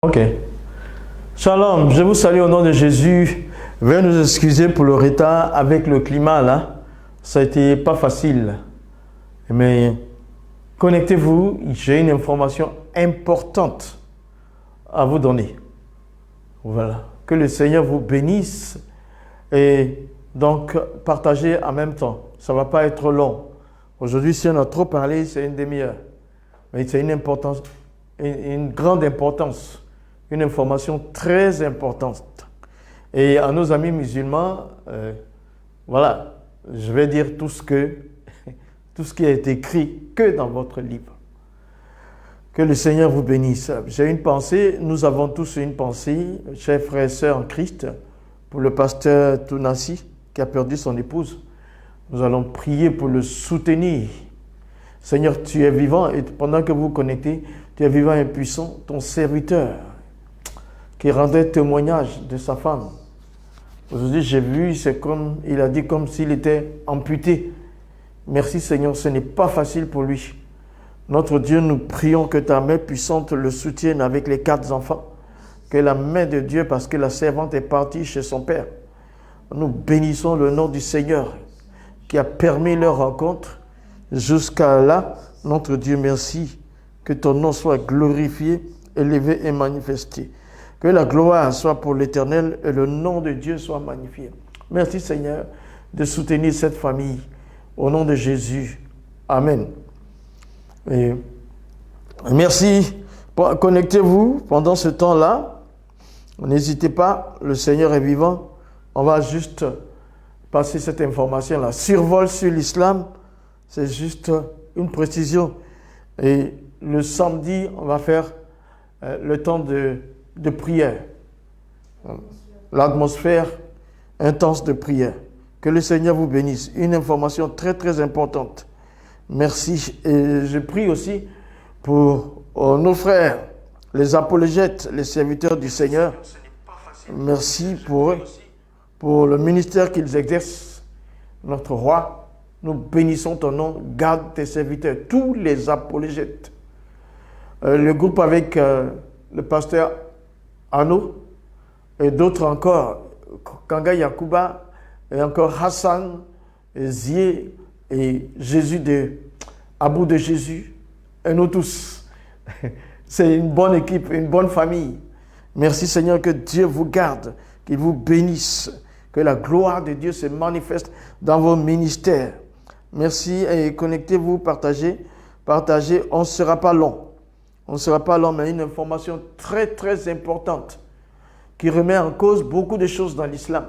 Ok. Shalom, je vous salue au nom de Jésus. Veuillez nous excuser pour le retard avec le climat là. Ça a été pas facile. Mais connectez-vous, j'ai une information importante à vous donner. Voilà. Que le Seigneur vous bénisse. Et donc, partagez en même temps. Ça ne va pas être long. Aujourd'hui, si on a trop parlé, c'est une demi-heure. Mais c'est une importance, une grande importance. Une information très importante. Et à nos amis musulmans, voilà, je vais dire tout ce qui a été écrit que dans votre livre. Que le Seigneur vous bénisse. J'ai une pensée, nous avons tous une pensée, chers frères et sœurs en Christ, pour le pasteur Tounassi qui a perdu son épouse. Nous allons prier pour le soutenir. Seigneur, tu es vivant et pendant que vous connectez, tu es vivant et puissant, ton serviteur qui rendait témoignage de sa femme. Aujourd'hui, j'ai vu, c'est comme, il a dit comme s'il était amputé. Merci Seigneur, ce n'est pas facile pour lui. Notre Dieu, nous prions que ta main puissante le soutienne avec les 4 enfants. Que la main de Dieu, parce que la servante est partie chez son père. Nous bénissons le nom du Seigneur qui a permis leur rencontre. Jusqu'à là, notre Dieu, merci. Que ton nom soit glorifié, élevé et manifesté. Que la gloire soit pour l'Éternel et le nom de Dieu soit magnifié. Merci Seigneur de soutenir cette famille. Au nom de Jésus. Amen. Et merci. Connectez-vous pendant ce temps-là. N'hésitez pas, le Seigneur est vivant. On va juste passer cette information-là. Survol sur l'islam, c'est juste une précision. Et le samedi, on va faire le temps de prière. L'atmosphère intense de prière. Que le Seigneur vous bénisse. Une information très très importante. Merci. Et je prie aussi pour nos frères, les apologètes, les serviteurs du Seigneur. Merci pour eux, pour le ministère qu'ils exercent. Notre roi, nous bénissons ton nom. Garde tes serviteurs, tous les apologètes. Le groupe avec le pasteur Arnaud et d'autres encore, Kanga Yakuba et encore Hassan, et Zié et Jésus Abou de Jésus et nous tous. C'est une bonne équipe, une bonne famille. Merci Seigneur, que Dieu vous garde, qu'il vous bénisse, que la gloire de Dieu se manifeste dans vos ministères. Merci et connectez-vous, partagez, on ne sera pas long. On ne sera pas long, mais une information très très importante qui remet en cause beaucoup de choses dans l'islam.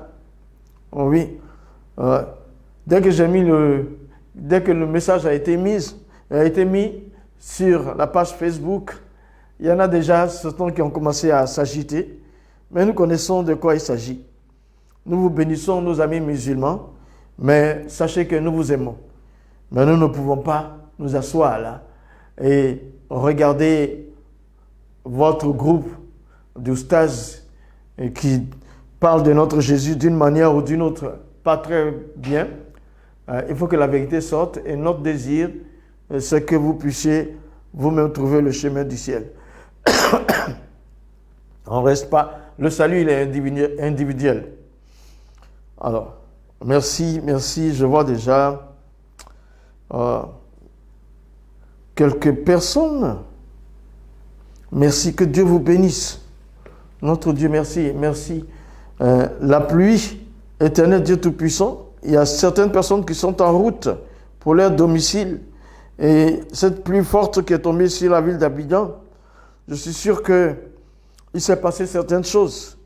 Oh oui. Dès que le message a été mis sur la page Facebook, il y en a déjà certains qui ont commencé à s'agiter, mais nous connaissons de quoi il s'agit. Nous vous bénissons, nos amis musulmans, mais sachez que nous vous aimons. Mais nous ne pouvons pas nous asseoir là et regarder votre groupe d'oustas qui parle de notre Jésus d'une manière ou d'une autre, pas très bien. Il faut que la vérité sorte et notre désir, c'est que vous puissiez vous-même trouver le chemin du ciel. On ne reste pas. Le salut, il est individuel. Alors, merci. Je vois déjà quelques personnes. Merci, que Dieu vous bénisse. Notre Dieu, merci. La pluie, éternel Dieu Tout-Puissant, il y a certaines personnes qui sont en route pour leur domicile. Et cette pluie forte qui est tombée sur la ville d'Abidjan, je suis sûr qu'il s'est passé certaines choses.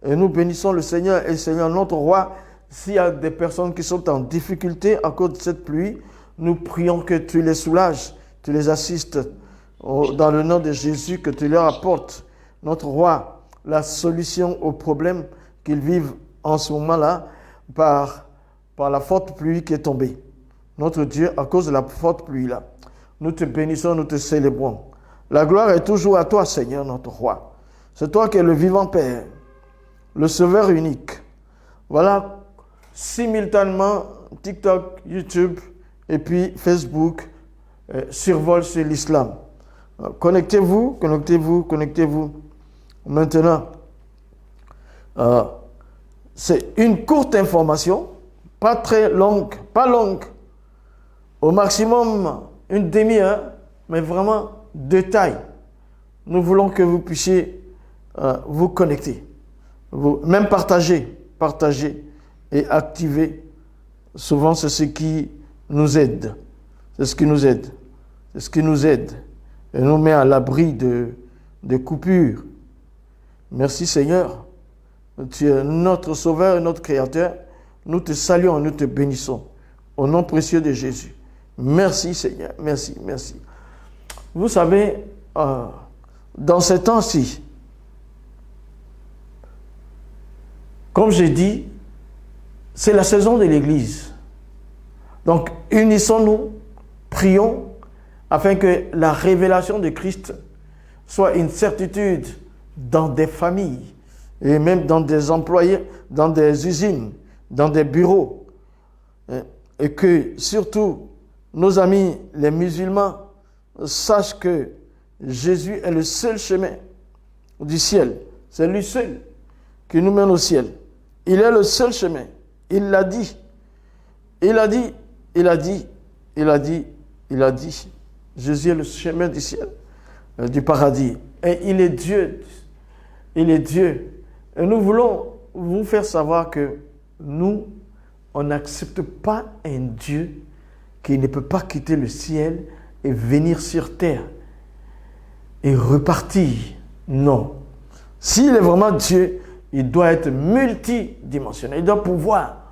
Et nous bénissons le Seigneur et Seigneur notre roi. S'il y a des personnes qui sont en difficulté à cause de cette pluie, nous prions que tu les soulages, tu les assistes dans le nom de Jésus, que tu leur apportes, notre roi, la solution aux problèmes qu'ils vivent en ce moment-là par la forte pluie qui est tombée. Notre Dieu, à cause de la forte pluie-là, nous te bénissons, nous te célébrons. La gloire est toujours à toi, Seigneur, notre roi. C'est toi qui es le vivant Père, le Sauveur unique. Voilà, simultanément, TikTok, YouTube et puis Facebook, survol sur l'islam. Connectez-vous. Maintenant, c'est une courte information, pas très longue, pas longue. Au maximum, une demi-heure, mais vraiment détail. Nous voulons que vous puissiez vous connecter, même partager et activer. Souvent, c'est ce qui nous aide. C'est ce qui nous aide. C'est ce qui nous aide et nous met à l'abri de coupures. Merci Seigneur. Tu es notre Sauveur et notre Créateur. Nous te saluons, nous te bénissons. Au nom précieux de Jésus. Merci Seigneur. Merci, merci. Vous savez, dans ces temps-ci, comme j'ai dit, c'est la saison de l'Église. Donc, unissons-nous, prions, afin que la révélation de Christ soit une certitude dans des familles, et même dans des employés, dans des usines, dans des bureaux. Et que surtout, nos amis les musulmans sachent que Jésus est le seul chemin du ciel. C'est lui seul qui nous mène au ciel. Il est le seul chemin. Il l'a dit. Il a dit. Il a dit. Il a dit. Il a dit. Jésus est le chemin du ciel, du paradis. Et il est Dieu. Il est Dieu. Et nous voulons vous faire savoir que nous, on n'accepte pas un Dieu qui ne peut pas quitter le ciel et venir sur terre et repartir. Non. S'il est vraiment Dieu, il doit être multidimensionnel. Il doit pouvoir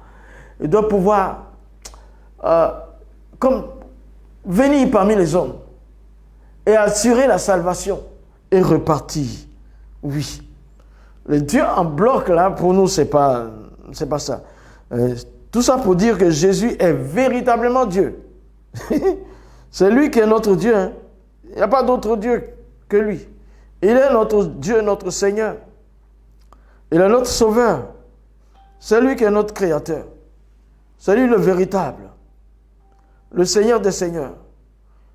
comme venir parmi les hommes et assurer la salvation et repartir. Oui. Le Dieu en bloc, là, pour nous, c'est pas ça. Tout ça pour dire que Jésus est véritablement Dieu. C'est lui qui est notre Dieu. Hein. Il n'y a pas d'autre Dieu que lui. Il est notre Dieu, notre Seigneur. Il est notre Sauveur. C'est lui qui est notre Créateur. C'est lui le véritable. Le Seigneur des Seigneurs.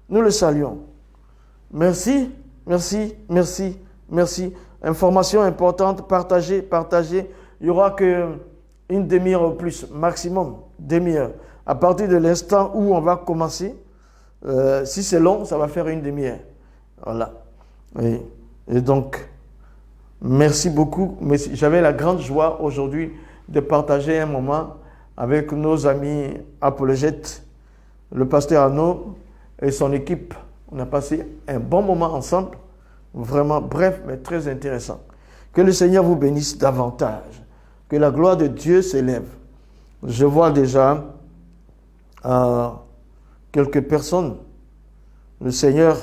Nous le saluons. Merci, merci, merci, merci. Information importante, partagez. Il n'y aura qu'une demi-heure au plus, maximum, demi-heure. À partir de l'instant où on va commencer, si c'est long, ça va faire une demi-heure. Voilà. Et donc, merci beaucoup. J'avais la grande joie aujourd'hui de partager un moment avec nos amis apologètes, le pasteur Arnaud et son équipe. On a passé un bon moment ensemble, vraiment bref, mais très intéressant. Que le Seigneur vous bénisse davantage, que la gloire de Dieu s'élève. Je vois déjà quelques personnes, le Seigneur,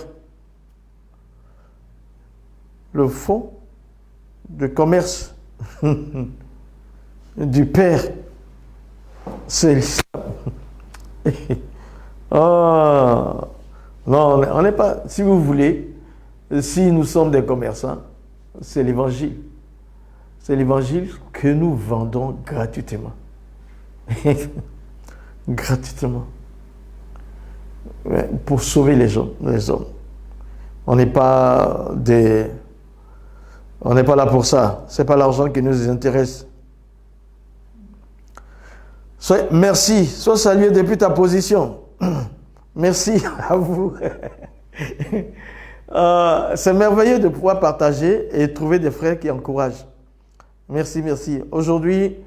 le fonds de commerce du Père, c'est ça. Oh, non, on n'est pas, si vous voulez, si nous sommes des commerçants, c'est l'évangile. C'est l'évangile que nous vendons gratuitement. Gratuitement. Pour sauver les gens, les hommes. On n'est pas là pour ça. Ce n'est pas l'argent qui nous intéresse. Merci. Sois salué depuis ta position. Merci à vous. C'est merveilleux de pouvoir partager et trouver des frères qui encouragent. Merci, merci. Aujourd'hui,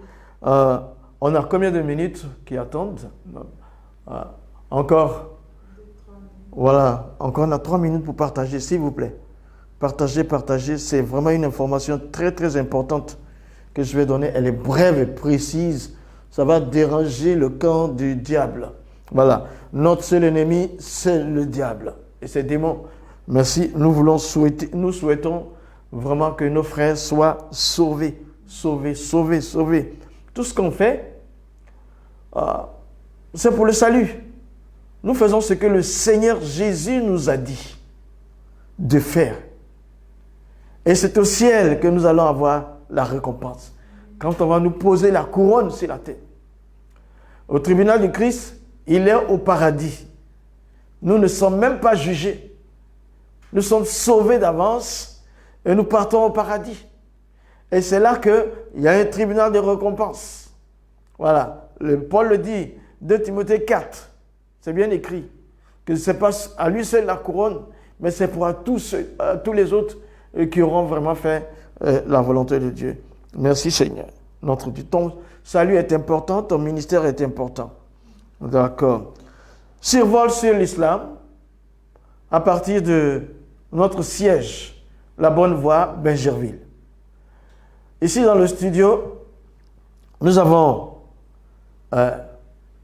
on a combien de minutes qui attendent? Encore. Voilà. Encore on a 3 minutes pour partager, s'il vous plaît. Partagez. C'est vraiment une information très, très importante que je vais donner. Elle est brève et précise. Ça va déranger le camp du diable. Voilà. Notre seul ennemi, c'est le diable et ses démons. Merci. Nous souhaitons vraiment que nos frères soient sauvés. Tout ce qu'on fait, c'est pour le salut. Nous faisons ce que le Seigneur Jésus nous a dit de faire. Et c'est au ciel que nous allons avoir la récompense. Quand on va nous poser la couronne sur la tête. Au tribunal du Christ, il est au paradis. Nous ne sommes même pas jugés. Nous sommes sauvés d'avance et nous partons au paradis. Et c'est là qu'il y a un tribunal de récompense. Voilà, Paul le dit, 2 Timothée 4, c'est bien écrit, que ce n'est pas à lui seul la couronne, mais c'est pour tous les autres qui auront vraiment fait la volonté de Dieu. Merci Seigneur. Notre Dieu, ton salut est important, ton ministère est important. D'accord. Survol sur l'islam, à partir de notre siège, la Bonne Voie, Benjerville. Ici dans le studio, nous avons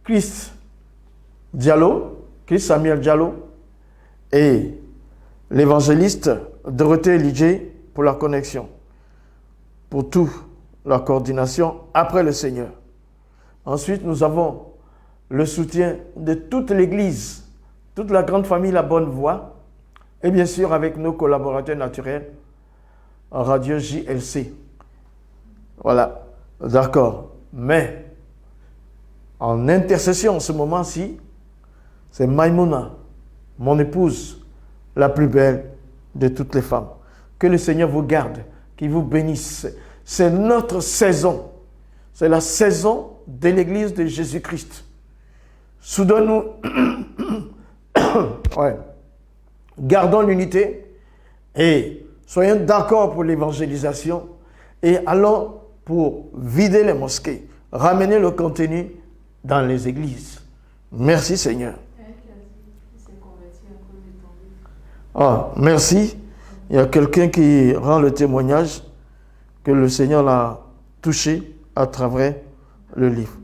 Chris Samuel Diallo et l'évangéliste Dorothée Lidjé pour la connexion, pour toute la coordination après le Seigneur. Ensuite, nous avons le soutien de toute l'Église, toute la grande famille La Bonne Voie, et bien sûr avec nos collaborateurs naturels en radio JLC. Voilà, d'accord. Mais en intercession en ce moment-ci, c'est Maïmouna, mon épouse, la plus belle de toutes les femmes. Que le Seigneur vous garde, qu'il vous bénisse. C'est notre saison. C'est la saison de l'Église de Jésus-Christ. Soudain-nous, ouais. Gardons l'unité et soyons d'accord pour l'évangélisation et allons pour vider les mosquées, ramener le contenu dans les églises. Merci Seigneur. Ah, merci. Il y a quelqu'un qui rend le témoignage que le Seigneur l'a touché à travers le livre.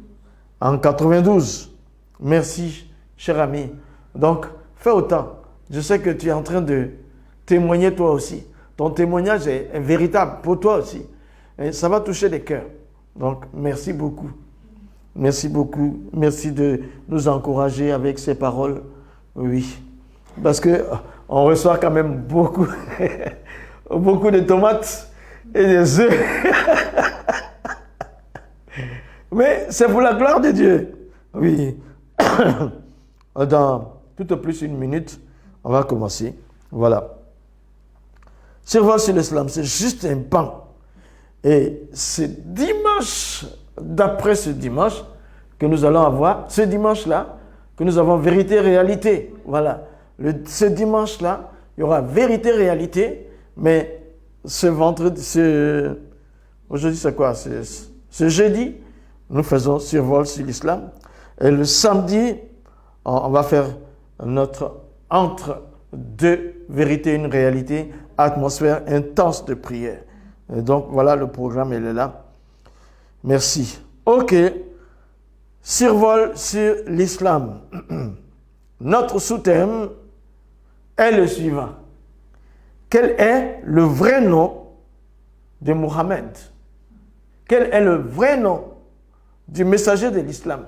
En 92. Merci, cher ami. Donc, fais autant. Je sais que tu es en train de témoigner toi aussi. Ton témoignage est véritable pour toi aussi. Et ça va toucher les cœurs. Donc, merci beaucoup. Merci beaucoup. Merci de nous encourager avec ces paroles. Oui. Parce que on reçoit quand même beaucoup, beaucoup de tomates et des œufs. Mais c'est pour la gloire de Dieu. Oui. Dans tout au plus 1 minute, on va commencer. Voilà. Survol sur l'islam, c'est juste un pan. Et c'est dimanche, d'après ce dimanche, que nous allons avoir, ce dimanche-là, que nous avons vérité-réalité. Voilà. Ce dimanche-là, il y aura vérité-réalité, mais ce vendredi, aujourd'hui c'est quoi? Ce jeudi, nous faisons survol sur l'islam. Et le samedi, on va faire notre entre deux vérités et une réalité, atmosphère intense de prière. Et donc voilà, le programme, il est là. Merci. Ok. Survol sur l'islam. Notre sous-thème est le suivant. Quel est le vrai nom de Mohammed? Quel est le vrai nom du messager de l'islam?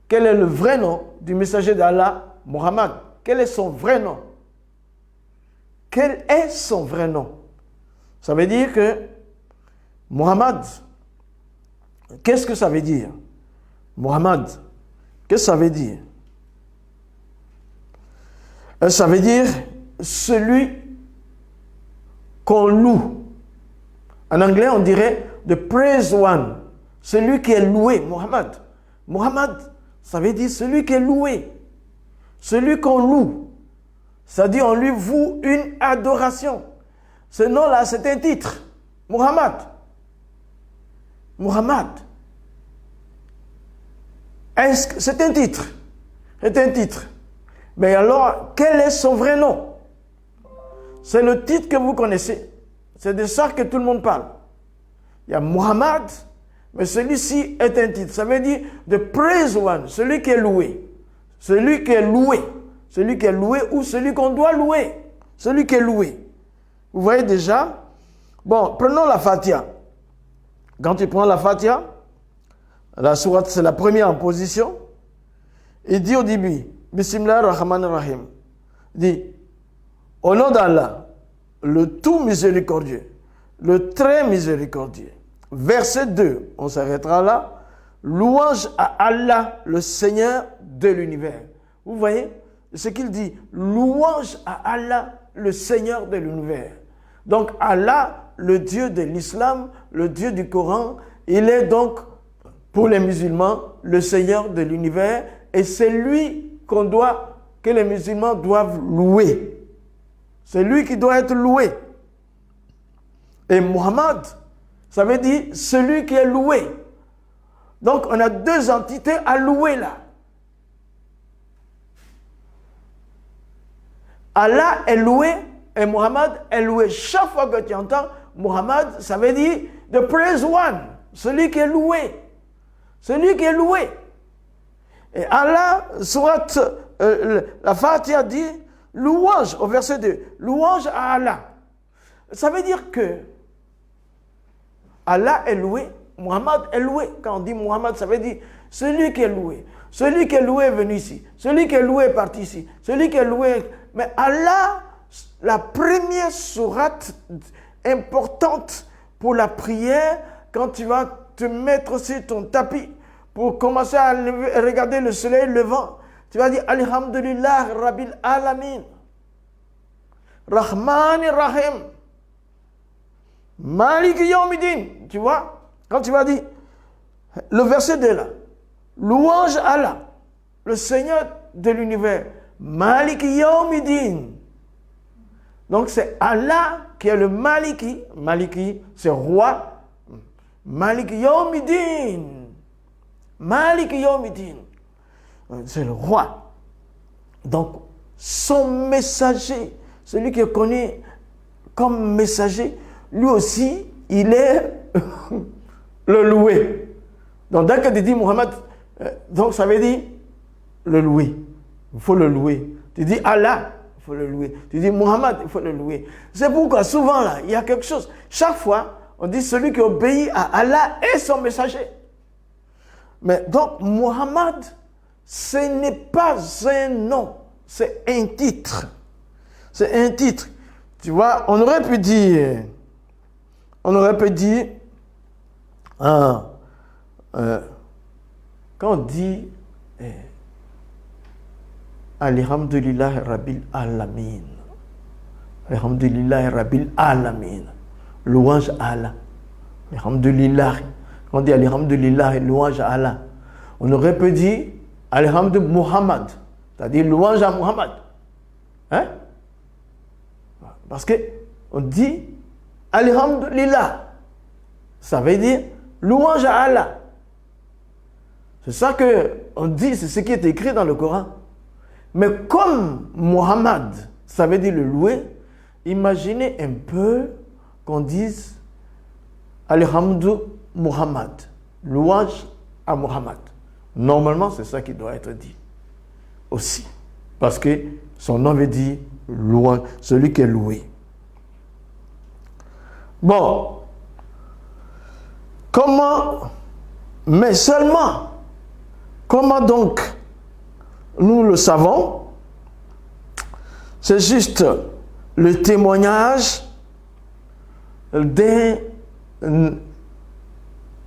Quel est le vrai nom du messager d'Allah, Mohammed? Quel est son vrai nom? Quel est son vrai nom? Ça veut dire que Mohammed, qu'est-ce que ça veut dire? Mohammed, qu'est-ce que ça veut dire? Ça veut dire celui qu'on loue. En anglais, on dirait the praised one. Celui qui est loué, Mohammed. Mohammed, ça veut dire celui qui est loué. Celui qu'on loue. C'est-à-dire on lui voue une adoration. Ce nom-là, c'est un titre. Mohammed. Mohammed. C'est un titre. C'est un titre. Mais alors, quel est son vrai nom? C'est le titre que vous connaissez. C'est de ça que tout le monde parle. Il y a Mohammed, mais celui-ci est un titre. Ça veut dire the praised one, celui qui est loué. Celui qui est loué. Celui qui est loué ou celui qu'on doit louer. Celui qui est loué. Vous voyez déjà? Bon, prenons la Fatiha. Quand tu prends la Fatiha, la sourate, c'est la première en position. Il dit au début, Bismillahir-Rahmanir-Rahim. Il dit, au nom d'Allah, le tout miséricordieux, le très miséricordieux. Verset 2, on s'arrêtera là. Louange à Allah, le Seigneur de l'univers. Vous voyez ce qu'il dit? Louange à Allah, le Seigneur de l'univers. Donc Allah, le Dieu de l'islam, le Dieu du Coran, il est donc, pour les musulmans, le Seigneur de l'univers, et c'est lui que les musulmans doivent louer. C'est lui qui doit être loué. Et Muhammad, ça veut dire celui qui est loué. Donc on a deux entités à louer là. Allah est loué et Muhammad est loué. Chaque fois que tu entends Muhammad, ça veut dire the praise one, celui qui est loué. Celui qui est loué. Et Allah, la Fatiha dit louange, au verset 2, louange à Allah. Ça veut dire que Allah est loué, Muhammad est loué. Quand on dit Muhammad, ça veut dire celui qui est loué. Celui qui est loué est venu ici. Celui qui est loué est parti ici. Celui qui est loué. Mais Allah, la première sourate importante pour la prière, quand tu vas te mettre sur ton tapis pour commencer à regarder le soleil levant, tu vas dire Alhamdulillah Rabbil Alamin, Rahman Rahim, Malik Yawmiddin. Tu vois, quand tu vas dire le verset 2 là, louange à Allah, le Seigneur de l'univers, Malik Yawmiddin. Donc c'est Allah qui est le Maliki. Maliki, c'est roi. Malik Yawmiddin. Malik Yawmiddin. C'est le roi. Donc, son messager, celui qui est connu comme messager, lui aussi, il est le loué. Donc, dès que tu dis Muhammad, donc ça veut dire le louer. Il faut le louer. Tu dis Allah, il faut le louer. Tu dis Muhammad, il faut le louer. C'est pourquoi souvent là, il y a quelque chose. Chaque fois, on dit celui qui obéit à Allah est son messager. Mais donc, Muhammad, ce n'est pas un nom, c'est un titre. C'est un titre. Tu vois, on aurait pu dire, quand on dit Alhamdulillah Rabbil Alamin, Alhamdulillah Rabbil Alamin, louange à Allah, Alhamdulillah, quand on dit Alhamdulillah, louange à Allah, on aurait pu dire Alhamdulillah Muhammad, c'est-à-dire louange à Muhammad. Hein? Parce qu'on dit Alhamdulillah, ça veut dire louange à Allah. C'est ça qu'on dit, c'est ce qui est écrit dans le Coran. Mais comme Muhammad, ça veut dire le louer, imaginez un peu qu'on dise Alhamdulillah Muhammad, louange à Muhammad. Normalement, c'est ça qui doit être dit aussi. Parce que son nom veut dire louange, celui qui est loué. Bon. Mais seulement, comment donc nous le savons? C'est juste le témoignage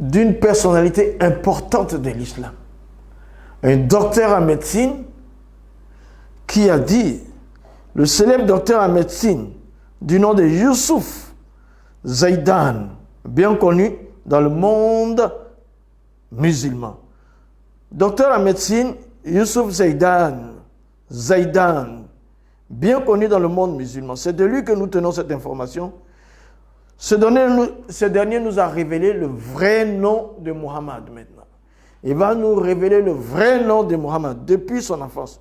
d'une personnalité importante de l'islam. Un docteur en médecine qui a dit, le célèbre docteur en médecine du nom de Youssouf Zaidan, bien connu dans le monde musulman. Docteur en médecine, Youssouf Zaidan, bien connu dans le monde musulman. C'est de lui que nous tenons cette information. Ce dernier nous a révélé le vrai nom de Muhammad maintenant. Il va nous révéler le vrai nom de Muhammad depuis son enfance.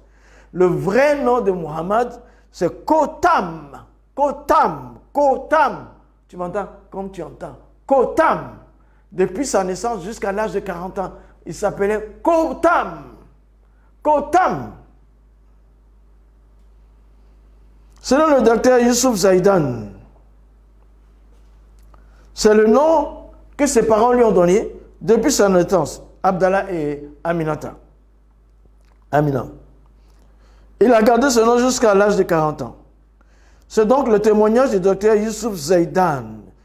Le vrai nom de Muhammad, c'est Kotam. Kotam. Kotam. Tu m'entends? Comme tu entends. Kotam. Depuis sa naissance jusqu'à l'âge de 40 ans, il s'appelait Kotam. Kotam. Selon le docteur Youssouf Zaidan, c'est le nom que ses parents lui ont donné depuis sa naissance, Abdallah et Aminata. Amina. Il a gardé ce nom jusqu'à l'âge de 40 ans. C'est donc le témoignage du docteur Youssouf Zaidan.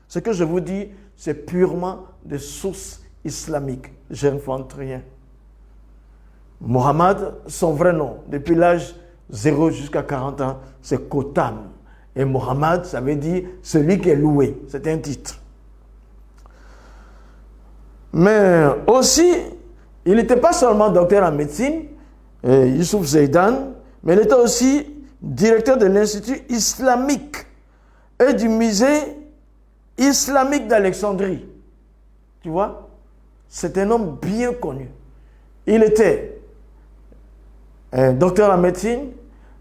Ce que je vous dis, c'est purement de sources islamiques. Je n'invente rien. Muhammad, son vrai nom, depuis l'âge 0 jusqu'à 40 ans, c'est Kotam. Et Mohammed, ça veut dire celui qui est loué. C'est un titre. Mais aussi, il n'était pas seulement docteur en médecine, Youssouf Zeidan, mais il était aussi directeur de l'Institut islamique et du musée islamique d'Alexandrie. Tu vois? C'est un homme bien connu. Il était docteur en médecine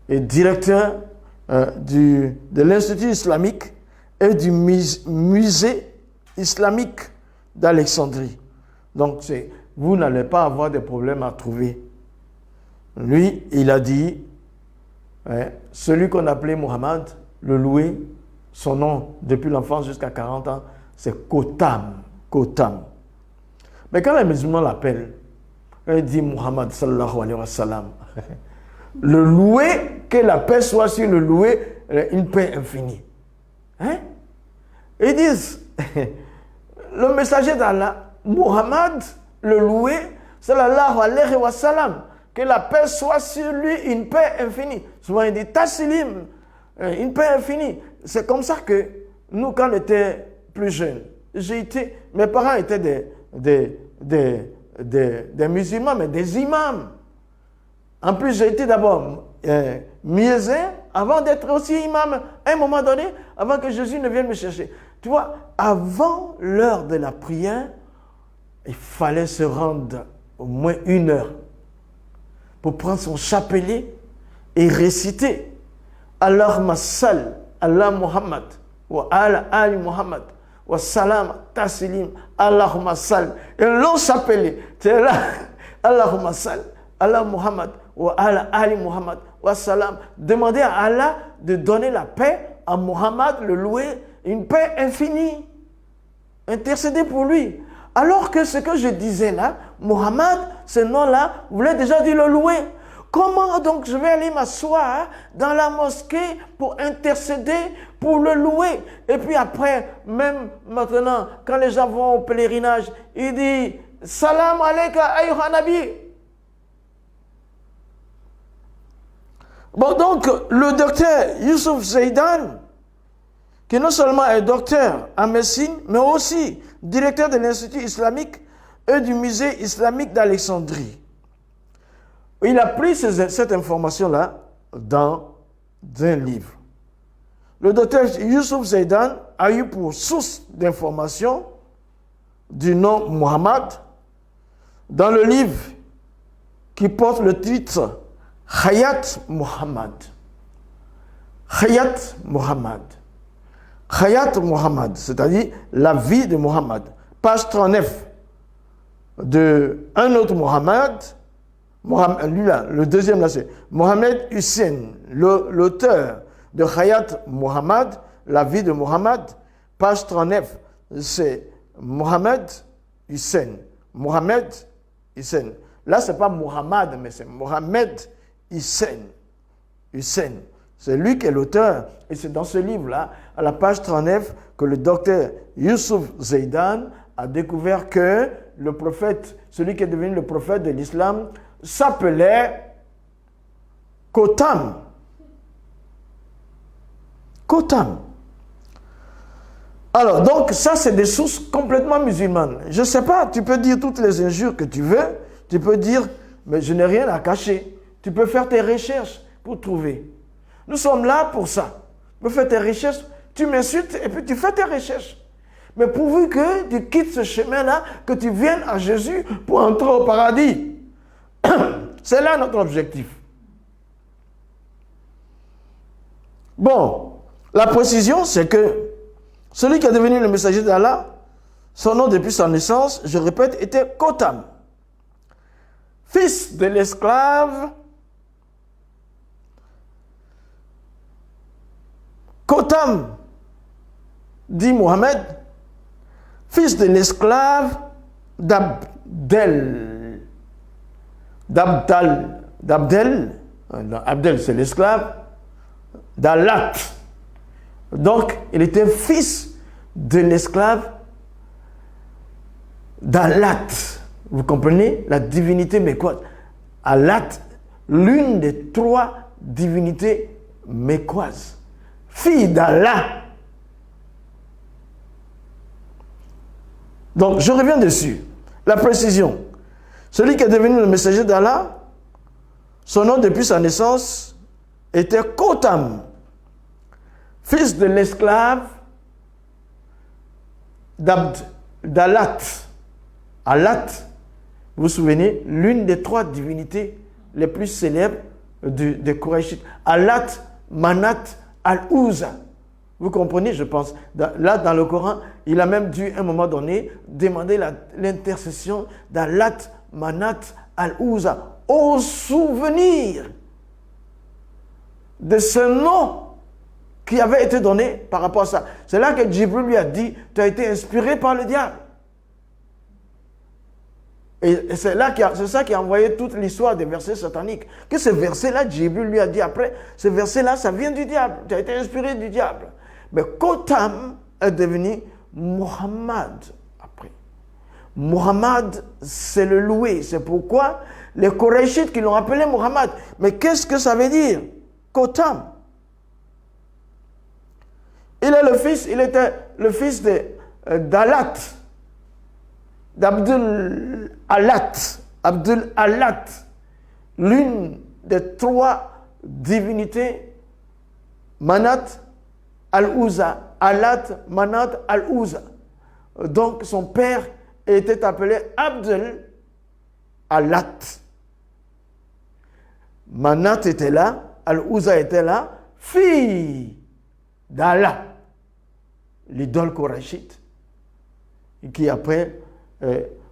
et directeur de l'Institut islamique et du musée islamique d'Alexandrie. Donc, vous n'allez pas avoir de problème à trouver. Lui, il a dit, celui qu'on appelait Mohammed, le loué, son nom depuis l'enfance jusqu'à 40 ans, c'est Kotam. Kotam. Mais quand les musulmans l'appellent, il dit Mohammed sallallahu alayhi wa sallam. Le loué, que la paix soit sur le loué, une paix infinie. Hein? Ils disent, le messager d'Allah, Mohammed, le loué, sallallahu alayhi wa sallam, que la paix soit sur lui, une paix infinie. Souvent il dit Taslim, une paix infinie. C'est comme ça que nous, quand on était plus jeunes, mes parents étaient des musulmans, mais des imams. En plus, j'ai été d'abord muezzin avant d'être aussi imam. À un moment donné, avant que Jésus ne vienne me chercher. Tu vois, avant l'heure de la prière, il fallait se rendre au moins 1 heure pour prendre son chapelet et réciter Allahumma sall ala Muhammad wa ala ali Muhammad wa salam taslim Allahumma sall. Et long chapelet, c'est là Allahumma sall ala Muhammad wa ala ali Muhammad wa salam. Demandez à Allah de donner la paix à Muhammad, le loué, une paix infinie. Intercédez pour lui. Alors que ce que je disais là, Mohammed, ce nom-là, voulait déjà dire le louer. Comment donc je vais aller m'asseoir dans la mosquée pour intercéder, pour le louer? Et puis après, même maintenant, quand les gens vont au pèlerinage, il dit Salam alayka ayyuhan nabi. Bon, donc, le docteur Youssouf Zeidan, qui non seulement est docteur en médecine, mais aussi directeur de l'Institut islamique et du musée islamique d'Alexandrie. Il a pris cette information-là dans un livre. Le docteur Youssouf Zeidan a eu pour source d'information du nom Mohammed dans le livre qui porte le titre Hayat Muhammad. Hayat Muhammad. Hayat Muhammad, c'est-à-dire la vie de Muhammad. Page 39 de un autre Muhammad, lui là, le deuxième là, c'est Mohamed Hussein, l'auteur de Hayat Muhammad, la vie de Muhammad. Page 39, c'est Mohamed Hussein. Mohamed Hussein. Là, ce n'est pas Muhammad, mais c'est Mohamed Hussein. Hussein. C'est lui qui est l'auteur. Et c'est dans ce livre-là, à la page 39, que le docteur Youssouf Zeidan a découvert que le prophète, celui qui est devenu le prophète de l'islam, s'appelait Kotam. Kotam. Alors, donc, ça, c'est des sources complètement musulmanes. Je ne sais pas, tu peux dire toutes les injures que tu veux. Tu peux dire, mais je n'ai rien à cacher. Tu peux faire tes recherches pour trouver. Nous sommes là pour ça. Tu peux faire tes recherches, tu m'insultes et puis tu fais tes recherches. Mais pourvu que tu quittes ce chemin-là, que tu viennes à Jésus pour entrer au paradis. C'est là notre objectif. Bon, la précision, c'est que celui qui est devenu le messager d'Allah, son nom depuis sa naissance, je répète, était Kotam, fils de l'esclave Kotam, dit Mohammed, fils de l'esclave d'Abdel. Abdel, c'est l'esclave d'Allat. Donc, il était fils de l'esclave d'Allat. Vous comprenez? La divinité mécoise. Allat, l'une des 3 divinités mécoises. fille d'Allah. Donc, je reviens dessus. La précision. Celui qui est devenu le messager d'Allah, son nom depuis sa naissance était Kotam, fils de l'esclave d'Alat. Alat, vous vous souvenez, l'une des 3 divinités les plus célèbres des Korachites. Alat, Manat, Al-Uzza. Vous comprenez, je pense. Là, dans le Coran, il a même dû, à un moment donné, demander l'intercession d'Alat, Manat, Al-Uzza, au souvenir de ce nom qui avait été donné par rapport à ça. C'est là que Djibril lui a dit, tu as été inspiré par le diable. Et c'est ça qui a envoyé toute l'histoire des versets sataniques. Que ce verset-là, Djibril lui a dit après, ce verset-là, ça vient du diable. Tu as été inspiré du diable. Mais Kotam est devenu Muhammad après. Muhammad, c'est le loué. C'est pourquoi les Korachites qui l'ont appelé Muhammad. Mais qu'est-ce que ça veut dire? Kotam. Il était le fils d'Alat, d'Abdul Alat. Abdul Alat, l'une des 3 divinités, Manat, Al-Uzza. Alat, Manat, Al-Uzza. Donc son père était appelé Abdul Alat. Manat était là, Al-Uzza était là, fille d'Allah, l'idole korachite, qui après,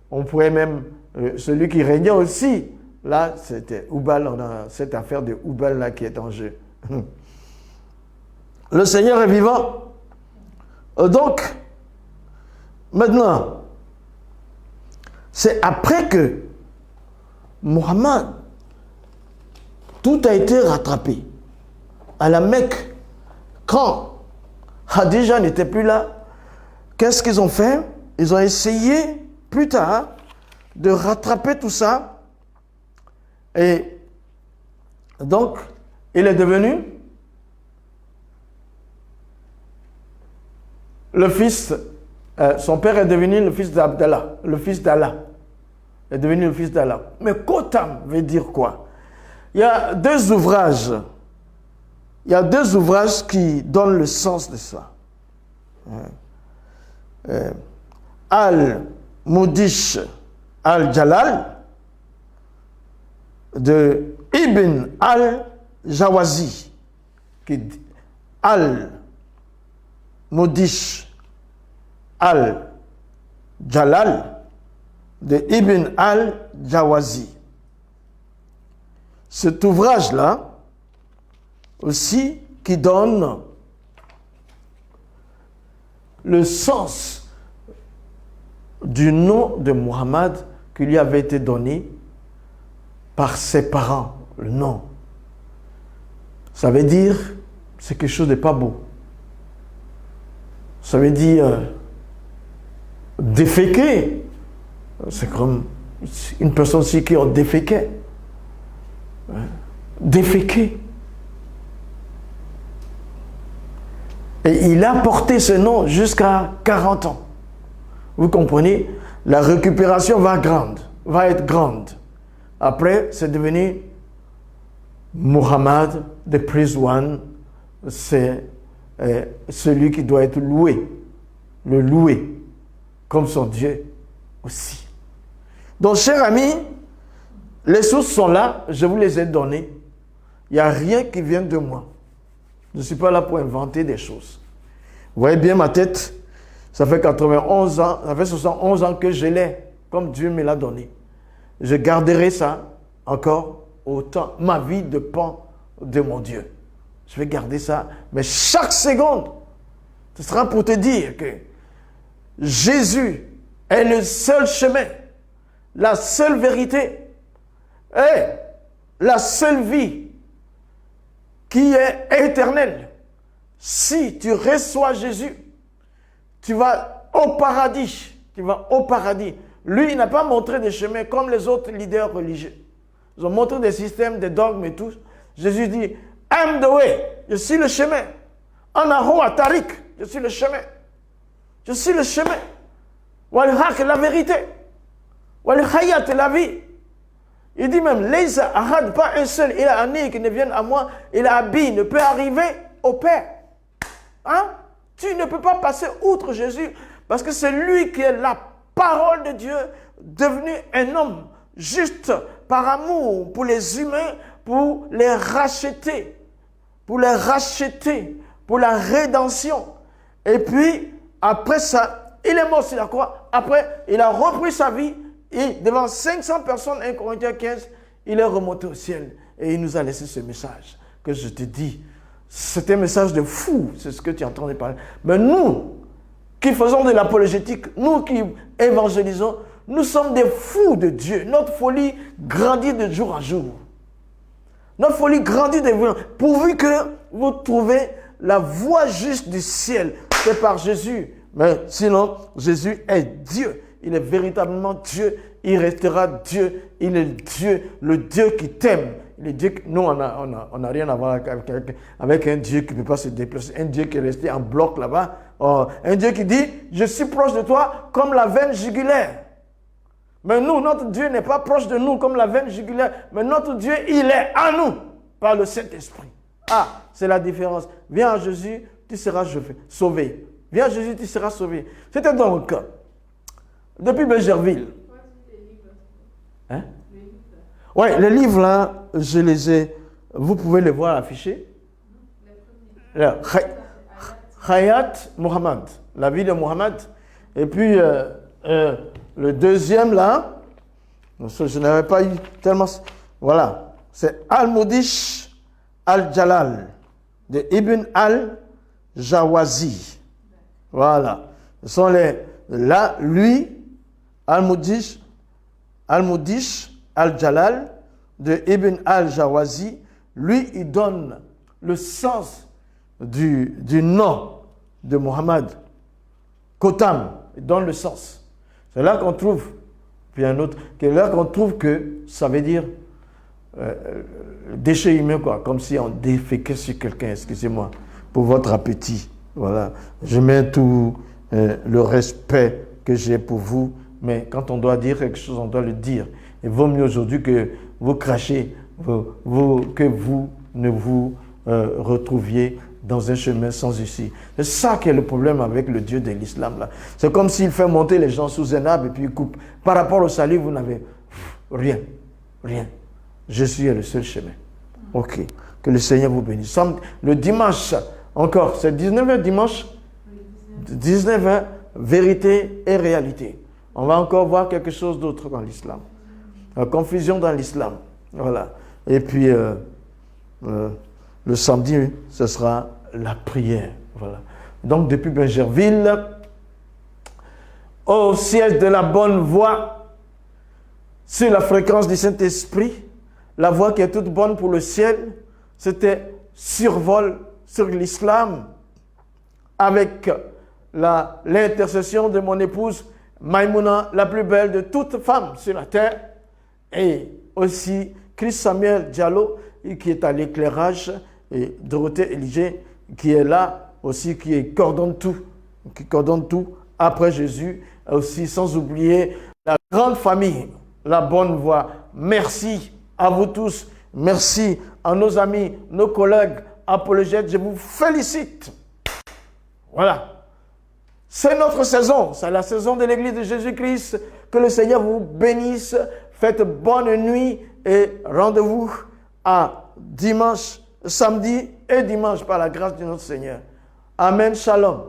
on pourrait même, celui qui régnait aussi, là, c'était Oubal, on a cette affaire de Oubal là qui est en jeu. Le Seigneur est vivant. Donc, maintenant, c'est après que Muhammad, tout a été rattrapé. À la Mecque, quand Khadija n'était plus là, qu'est-ce qu'ils ont fait? Ils ont essayé plus tard de rattraper tout ça. Et donc, il est devenu le fils, son père est devenu le fils d'Abdallah, le fils d'Allah. Est devenu le fils d'Allah. Mais Kotam veut dire quoi? Il y a 2 ouvrages. Il y a 2 ouvrages qui donnent le sens de ça. Al-Mudish al-Jalal de Ibn al-Jawazi. Al-Mudish al-Jalal de Ibn al-Jawazi. Cet ouvrage-là, aussi, qui donne le sens du nom de Muhammad qui lui avait été donné par ses parents, le nom. Ça veut dire, c'est quelque chose de pas beau. Ça veut dire déféquer. C'est comme une personne aussi qui a déféqué. Déféqué. Et il a porté ce nom jusqu'à 40 ans. Vous comprenez? La récupération va être grande. Après, c'est devenu Muhammad, the Praised One. C'est celui qui doit être loué. Le loué, comme son Dieu aussi. Donc, chers amis, les sources sont là, je vous les ai données. Il n'y a rien qui vient de moi. Je ne suis pas là pour inventer des choses. Vous voyez bien ma tête? Ça fait 91 ans, ça fait 71 ans que je l'ai, comme Dieu me l'a donné. Je garderai ça encore autant. Ma vie dépend de mon Dieu. Je vais garder ça. Mais chaque seconde, ce sera pour te dire que Jésus est le seul chemin, la seule vérité et la seule vie qui est éternelle. Si tu reçois Jésus, tu vas au paradis. Tu vas au paradis. Lui, il n'a pas montré des chemins comme les autres leaders religieux. Ils ont montré des systèmes, des dogmes et tout. Jésus dit, I'm the way. Je suis le chemin. Anahoa Tariq, je suis le chemin. Je suis le chemin. Wal haq, la vérité. Wal hayat, la vie. Il dit même, Leïsa ahad, pas un seul, il a ami qui ne vienne à moi, il a abi, ne peut arriver au Père. Hein? Tu ne peux pas passer outre Jésus, parce que c'est lui qui est la parole de Dieu, devenu un homme, juste par amour pour les humains, pour les racheter, pour la rédemption. Et puis, après ça, il est mort sur la croix. Après, il a repris sa vie. Et devant 500 personnes, 1 Corinthiens 15, il est remonté au ciel. Et il nous a laissé ce message que je te dis. C'est un message de fou, c'est ce que tu es en train de parler. Mais nous, qui faisons de l'apologétique, nous qui évangélisons, nous sommes des fous de Dieu. Notre folie grandit de jour en jour. Notre folie grandit de jour en jour. Pourvu que vous trouvez la voie juste du ciel, c'est par Jésus. Mais sinon, Jésus est Dieu. Il est véritablement Dieu. Il restera Dieu. Il est Dieu, le Dieu qui t'aime. Il est Dieu que, nous, on n'a rien à voir avec un Dieu qui ne peut pas se déplacer. Un Dieu qui est resté en bloc là-bas. Un Dieu qui dit, je suis proche de toi comme la veine jugulaire. Mais nous, notre Dieu n'est pas proche de nous comme la veine jugulaire. Mais notre Dieu, il est à nous par le Saint-Esprit. Ah, c'est la différence. Viens à Jésus, tu seras sauvé. Viens à Jésus, tu seras sauvé. C'était donc depuis Bégerville. Hein? Oui, les livres là, je les ai. Vous pouvez les voir affichés. Hayat Muhammad, la vie de Muhammad. Et puis le deuxième là, je n'avais pas eu tellement. Voilà, c'est Al-Mudish Al-Jalal de Ibn Al-Jawazi. Voilà, ce sont les. Là, lui, Al-Mudish Al-Jalal de Ibn Al-Jawazi, lui, il donne le sens du nom de Muhammad. Kotam, il donne le sens. C'est là qu'on trouve, puis un autre, c'est là qu'on trouve que ça veut dire déchet humain, quoi, comme si on déféquait sur quelqu'un, excusez-moi, pour votre appétit. Voilà, je mets tout le respect que j'ai pour vous, mais quand on doit dire quelque chose, on doit le dire. Il vaut mieux aujourd'hui que vous crachez, que vous ne vous retrouviez dans un chemin sans issue. C'est ça qui est le problème avec le Dieu de l'islam. Là. C'est comme s'il fait monter les gens sous un arbre et puis il coupe. Par rapport au salut, vous n'avez rien. Rien. Jésus est le seul chemin. Ok. Que le Seigneur vous bénisse. Le dimanche, encore, c'est 19h dimanche. 19h, vérité et réalité. On va encore voir quelque chose d'autre dans l'islam. La confusion dans l'islam. Voilà. Et puis, le samedi, ce sera la prière. Voilà. Donc, depuis Bégerville, au siège de la bonne voix, sur la fréquence du Saint-Esprit, la voix qui est toute bonne pour le ciel, c'était survol sur l'islam avec l'intercession de mon épouse Maïmouna, la plus belle de toutes femmes sur la terre, et aussi Chris Samuel Diallo, qui est à l'éclairage, et Dorothée Eligé, qui est là aussi, qui coordonne tout après Jésus, aussi sans oublier la grande famille, la bonne voix. Merci à vous tous, merci à nos amis, nos collègues apologètes, je vous félicite. Voilà. C'est notre saison, c'est la saison de l'Église de Jésus-Christ. Que le Seigneur vous bénisse. Faites bonne nuit et rendez-vous à dimanche, samedi et dimanche par la grâce de notre Seigneur. Amen, shalom.